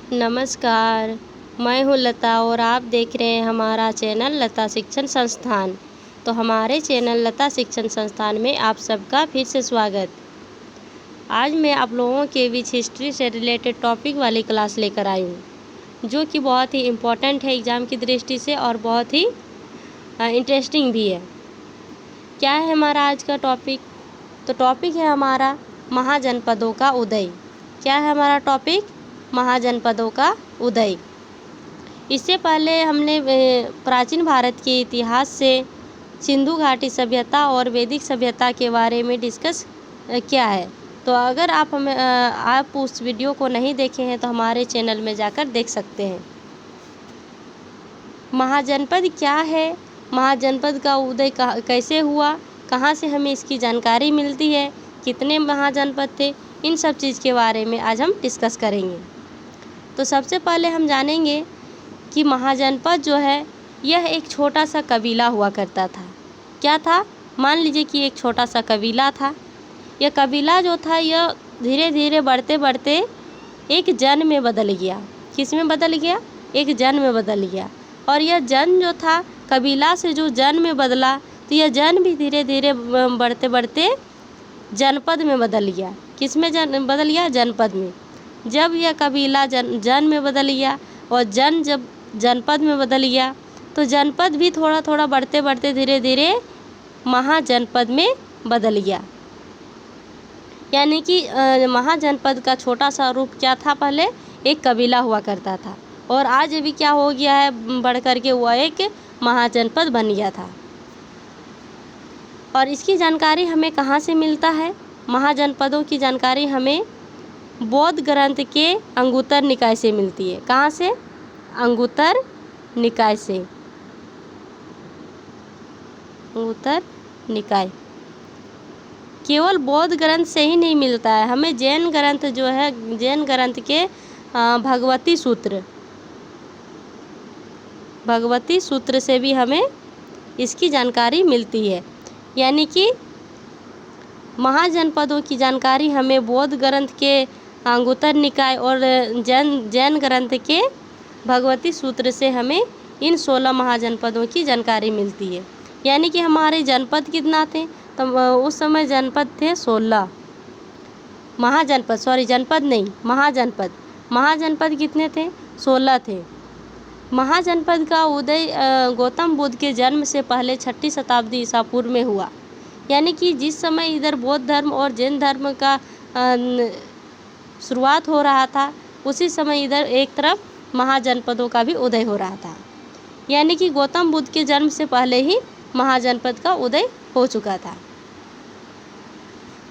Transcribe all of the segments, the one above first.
नमस्कार, मैं हूँ लता और आप देख रहे हैं हमारा चैनल लता शिक्षण संस्थान। तो हमारे चैनल लता शिक्षण संस्थान में आप सबका फिर से स्वागत। आज मैं आप लोगों के बीच हिस्ट्री से रिलेटेड टॉपिक वाली क्लास लेकर आई हूँ, जो कि बहुत ही इम्पोर्टेंट है एग्ज़ाम की दृष्टि से और बहुत ही इंटरेस्टिंग भी है। क्या है हमारा आज का टॉपिक? तो टॉपिक है हमारा महाजनपदों का उदय। क्या है हमारा टॉपिक? महाजनपदों का उदय। इससे पहले हमने प्राचीन भारत के इतिहास से सिंधु घाटी सभ्यता और वैदिक सभ्यता के बारे में डिस्कस किया है। तो अगर आप उस वीडियो को नहीं देखे हैं तो हमारे चैनल में जाकर देख सकते हैं। महाजनपद क्या है? महाजनपद का उदय कैसे हुआ? कहाँ से हमें इसकी जानकारी मिलती है? कितने महाजनपद थे? इन सब चीज़ के बारे में आज हम डिस्कस करेंगे। तो सबसे पहले हम जानेंगे कि महाजनपद जो है यह एक छोटा सा कबीला हुआ करता था। क्या था? मान लीजिए कि एक छोटा सा कबीला था। यह कबीला जो था यह धीरे धीरे बढ़ते बढ़ते एक जन में बदल गया। किस में बदल गया? एक जन में बदल गया। और यह जन जो था कबीला से जो जन में बदला, तो यह जन भी धीरे धीरे बढ़ते बढ़ते जनपद में बदल गया। किस में बदल गया? जनपद में। जब यह कबीला जन में बदल गया और जन जब जनपद में बदल गया, तो जनपद भी थोड़ा थोड़ा बढ़ते बढ़ते धीरे धीरे महाजनपद में बदल गया। यानी कि महाजनपद का छोटा सा रूप क्या था? पहले एक कबीला हुआ करता था और आज अभी क्या हो गया है? बढ़ कर के वह एक महाजनपद बन गया था। और इसकी जानकारी हमें कहाँ से मिलता है? महाजनपदों की जानकारी हमें बौद्ध ग्रंथ के अंगुत्तर निकाय से मिलती है। कहाँ से? अंगुत्तर निकाय से। अंगुत्तर निकाय। केवल बौद्ध ग्रंथ से ही नहीं मिलता है, हमें जैन ग्रंथ जो है, जैन ग्रंथ के भगवती सूत्र से भी हमें इसकी जानकारी मिलती है। यानी कि महाजनपदों की जानकारी हमें बौद्ध ग्रंथ के अंगुत्तर निकाय और जैन ग्रंथ के भगवती सूत्र से हमें इन 16 महाजनपदों की जानकारी मिलती है। यानी कि हमारे जनपद कितना थे? तो उस समय जनपद थे 16। महाजनपद, सॉरी जनपद नहीं, महाजनपद। महाजनपद कितने थे? 16 थे। महाजनपद का उदय गौतम बुद्ध के जन्म से पहले 6ठी शताब्दी ईसा पूर्व में हुआ। यानी कि जिस समय इधर बौद्ध धर्म और जैन धर्म का शुरुआत हो रहा था, उसी समय इधर एक तरफ महाजनपदों का भी उदय हो रहा था। यानी कि गौतम बुद्ध के जन्म से पहले ही महाजनपद का उदय हो चुका था।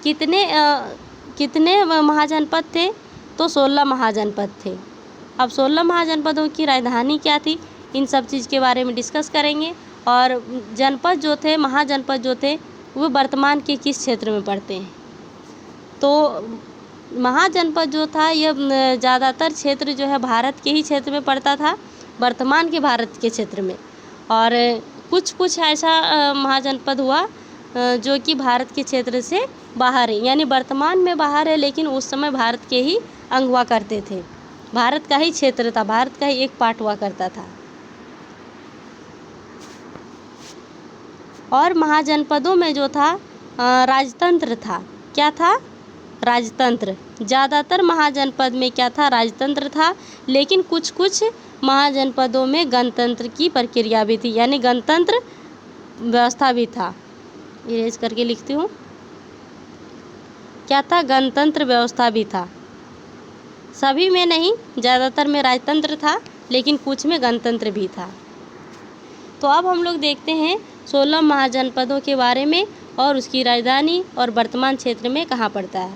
कितने महाजनपद थे? तो 16 महाजनपद थे। अब 16 महाजनपदों की राजधानी क्या थी? इन सब चीज़ के बारे में डिस्कस करेंगे। और जनपद जो थे, महाजनपद जो थे, वो वर्तमान के किस क्षेत्र में पड़ते हैं? तो महाजनपद जो था यह ज़्यादातर क्षेत्र जो है भारत के ही क्षेत्र में पड़ता था, वर्तमान के भारत के क्षेत्र में। और कुछ ऐसा महाजनपद हुआ जो कि भारत के क्षेत्र से बाहर है, यानी वर्तमान में बाहर है, लेकिन उस समय भारत के ही अंग हुआ करते थे। भारत का ही क्षेत्र था, भारत का ही एक पार्ट हुआ करता था। और महाजनपदों में जो था राजतंत्र था। क्या था? राजतंत्र। ज़्यादातर महाजनपद में क्या था? राजतंत्र था। लेकिन कुछ महाजनपदों में गणतंत्र की प्रक्रिया भी थी, यानी गणतंत्र व्यवस्था भी था। इरेज करके लिखती हूँ। क्या था? गणतंत्र व्यवस्था भी था। सभी में नहीं, ज़्यादातर में राजतंत्र था, लेकिन कुछ में गणतंत्र भी था। तो अब हम लोग देखते हैं 16 महाजनपदों के बारे में और उसकी राजधानी और वर्तमान क्षेत्र में कहाँ पड़ता है।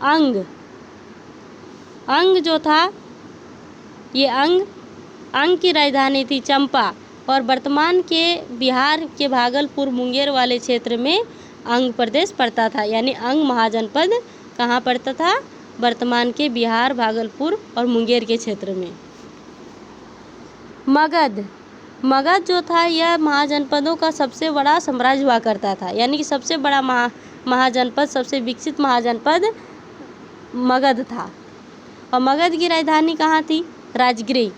अंग जो था, ये अंग की राजधानी थी चंपा, और वर्तमान के बिहार के भागलपुर मुंगेर वाले क्षेत्र में अंग प्रदेश पड़ता था। यानी अंग महाजनपद कहाँ पड़ता था? वर्तमान के बिहार, भागलपुर और मुंगेर के क्षेत्र में। मगध जो था यह महाजनपदों का सबसे बड़ा साम्राज्य हुआ करता था। यानी कि सबसे बड़ा महाजनपद, सबसे विकसित महाजनपद मगध था। और मगध की राजधानी कहाँ थी? राजगिरी।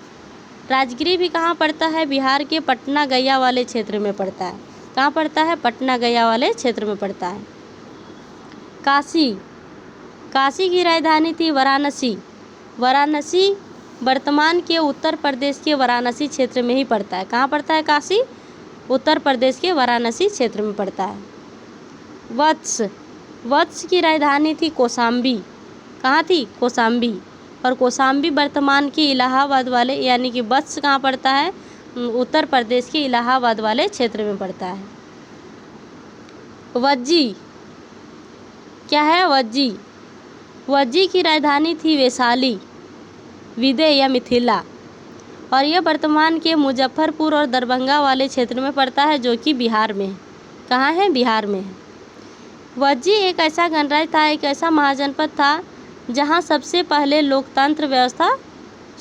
राजगिरी भी कहाँ पड़ता है? बिहार के पटना गया वाले क्षेत्र में पड़ता है। कहाँ पड़ता है? पटना गया वाले क्षेत्र में पड़ता है। काशी। काशी की राजधानी थी वाराणसी। वाराणसी वर्तमान के उत्तर प्रदेश के वाराणसी क्षेत्र में ही पड़ता है। कहाँ पड़ता है काशी? उत्तर प्रदेश के वाराणसी क्षेत्र में पड़ता है। वत्स। वत्स की राजधानी थी कौशाम्बी। कहाँ थी? कौशाम्बी। और कौशाम्बी वर्तमान के इलाहाबाद वाले यानी कि वत्स कहाँ पड़ता है? उत्तर प्रदेश के इलाहाबाद वाले क्षेत्र में पड़ता है। वज्जी। क्या है? वज्जी। वज्जी की राजधानी थी वैशाली, विदय या मिथिला, और यह वर्तमान के मुजफ्फरपुर और दरभंगा वाले क्षेत्र में पड़ता है जो कि बिहार में है। कहाँ है? बिहार में है। वज्जी एक ऐसा गणराज्य था, एक ऐसा महाजनपद था जहाँ सबसे पहले लोकतंत्र व्यवस्था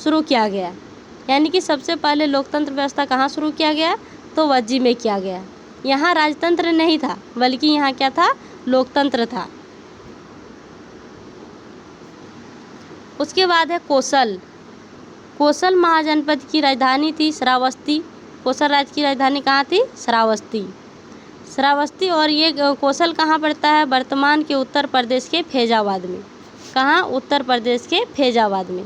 शुरू किया गया। यानी कि सबसे पहले लोकतंत्र व्यवस्था कहाँ शुरू किया गया? तो वज्जी में किया गया। यहाँ राजतंत्र नहीं था बल्कि यहाँ क्या था? लोकतंत्र था। उसके बाद है कोसल। कोसल महाजनपद की राजधानी थी श्रावस्ती। कोसल राज्य की राजधानी कहाँ थी? श्रावस्ती। श्रावस्ती। और ये कोसल कहाँ पड़ता है? वर्तमान के उत्तर प्रदेश के फैजाबाद में। कहाँ? उत्तर प्रदेश के फैजाबाद में।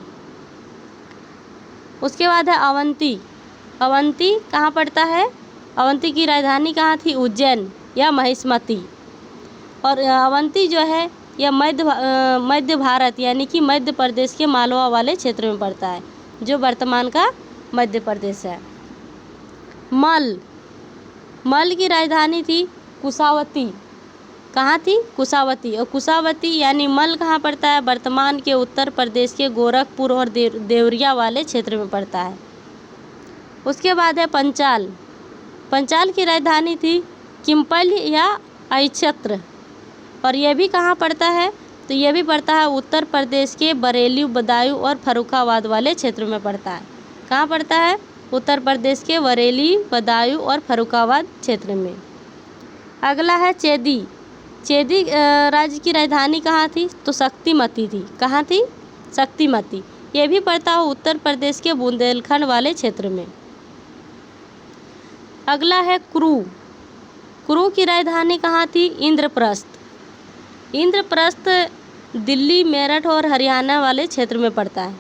उसके बाद है अवंती। अवंती कहाँ पड़ता है? अवंती की राजधानी कहाँ थी? उज्जैन या महिष्मती। और अवंती जो है यह मध्य भारत यानी कि मध्य प्रदेश के मालवा वाले क्षेत्र में पड़ता है, जो वर्तमान का मध्य प्रदेश है। मल। मल की राजधानी थी कुशावती। कहाँ थी? कुशावती। और कुशावती यानी मल कहाँ पड़ता है? वर्तमान के उत्तर प्रदेश के गोरखपुर और देवरिया वाले क्षेत्र में पड़ता है। उसके बाद है पंचाल। पंचाल की राजधानी थी किम्पल या अहिच्छत्र, और यह भी कहाँ पड़ता है? तो यह भी पड़ता है उत्तर प्रदेश के बरेली, बदायूं और फर्रुखाबाद वाले क्षेत्र में पड़ता है। कहाँ पड़ता है? उत्तर प्रदेश के बरेली, बदायूं और फर्रुखाबाद क्षेत्र में। अगला है चेदी। चेदी राज्य की राजधानी कहाँ थी? तो शक्तिमती थी। कहाँ थी? शक्तिमती। यह भी पड़ता है उत्तर प्रदेश के बुंदेलखंड वाले क्षेत्र में। अगला है कुरु। कुरु की राजधानी कहाँ थी? इंद्रप्रस्थ। इंद्रप्रस्थ दिल्ली, मेरठ और हरियाणा वाले क्षेत्र में पड़ता है।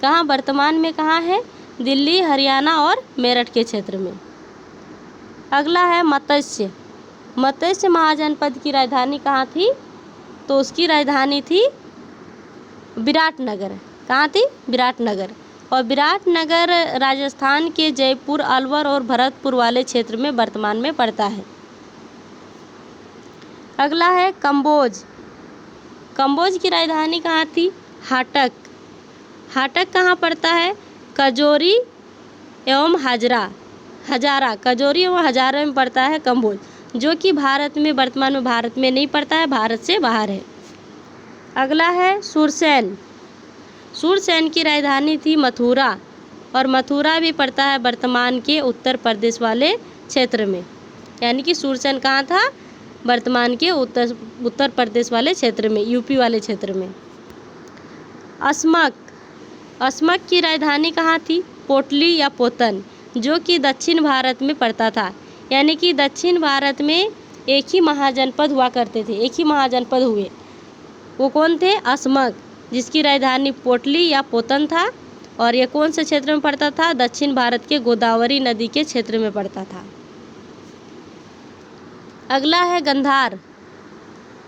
कहाँ? वर्तमान में कहाँ है? दिल्ली, हरियाणा और मेरठ के क्षेत्र में। अगला है मत्स्य। मत्स्य महाजनपद की राजधानी कहाँ थी? तो उसकी राजधानी थी विराटनगर। कहाँ थी? विराटनगर। और विराटनगर राजस्थान के जयपुर, अलवर और भरतपुर वाले क्षेत्र में वर्तमान में पड़ता है। अगला है कंबोज। कंबोज की राजधानी कहाँ थी? हाटक। हाटक कहाँ पड़ता है? कजोरी एवं हजारा। कजोरी एवं हजारा में पड़ता है कंबोज, जो कि भारत में वर्तमान में भारत में नहीं पड़ता है, भारत से बाहर है। अगला है सूरसेन। सूरसेन की राजधानी थी मथुरा, और मथुरा भी पड़ता है वर्तमान के उत्तर प्रदेश वाले क्षेत्र में। यानी कि सूरसेन कहाँ था? वर्तमान के उत्तर प्रदेश वाले क्षेत्र में, यूपी वाले क्षेत्र में। अस्मक। अस्मक की राजधानी कहाँ थी? पोटली या पोतन, जो कि दक्षिण भारत में पड़ता था। यानी कि दक्षिण भारत में एक ही महाजनपद हुआ करते थे, एक ही महाजनपद हुए। वो कौन थे? अस्मक, जिसकी राजधानी पोटली या पोतन था। और ये कौन से क्षेत्र में पड़ता था? दक्षिण भारत के गोदावरी नदी के क्षेत्र में पड़ता था। अगला है गंधार,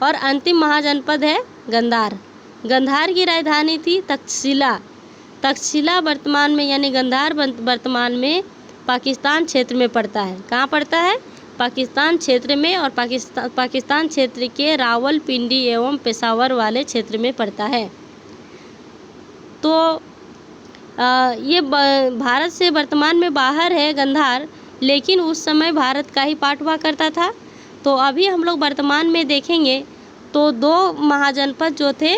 और अंतिम महाजनपद है गंधार। गंधार की राजधानी थी तक्षशिला। तक्षशिला वर्तमान में यानी गंधार वर्तमान में पाकिस्तान क्षेत्र में पड़ता है। कहाँ पड़ता है? पाकिस्तान क्षेत्र में, और पाकिस्तान क्षेत्र के रावलपिंडी एवं पेशावर वाले क्षेत्र में पड़ता है। तो ये भारत से वर्तमान में बाहर है गंधार, लेकिन उस समय भारत का ही पार्ट हुआ करता था। तो अभी हम लोग वर्तमान में देखेंगे तो दो महाजनपद जो थे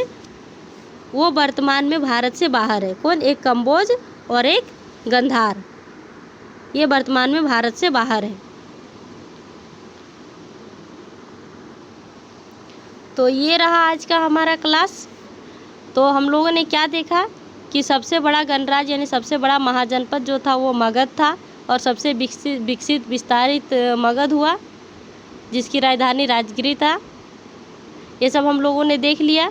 वो वर्तमान में भारत से बाहर है। कौन? एक कंबोज और एक गंधार। ये वर्तमान में भारत से बाहर है। तो ये रहा आज का हमारा क्लास। तो हम लोगों ने क्या देखा कि सबसे बड़ा गणराज्य यानी सबसे बड़ा महाजनपद जो था वो मगध था, और सबसे विकसित विस्तारित मगध हुआ, जिसकी राजधानी राजगिरी था। ये सब हम लोगों ने देख लिया।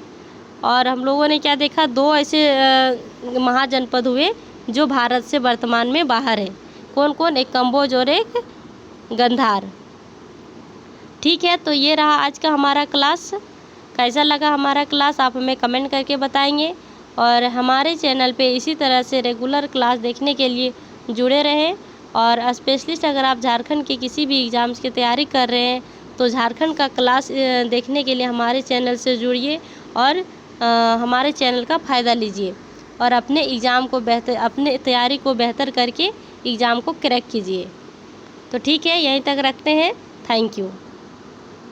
और हम लोगों ने क्या देखा, दो ऐसे महाजनपद हुए जो भारत से वर्तमान में बाहर है। कौन कौन? एक कंबोज और एक गंधार। ठीक है, तो ये रहा आज का हमारा क्लास। कैसा लगा हमारा क्लास आप हमें कमेंट करके बताएंगे, और हमारे चैनल पे इसी तरह से रेगुलर क्लास देखने के लिए जुड़े रहें। और स्पेशलिस्ट अगर आप झारखंड के किसी भी एग्ज़ाम्स की तैयारी कर रहे हैं तो झारखंड का क्लास देखने के लिए हमारे चैनल से जुड़िए और हमारे चैनल का फ़ायदा लीजिए, और अपने एग्ज़ाम को अपने तैयारी को बेहतर करके एग्ज़ाम को क्रैक कीजिए। तो ठीक है, यहीं तक रखते हैं। Thank you.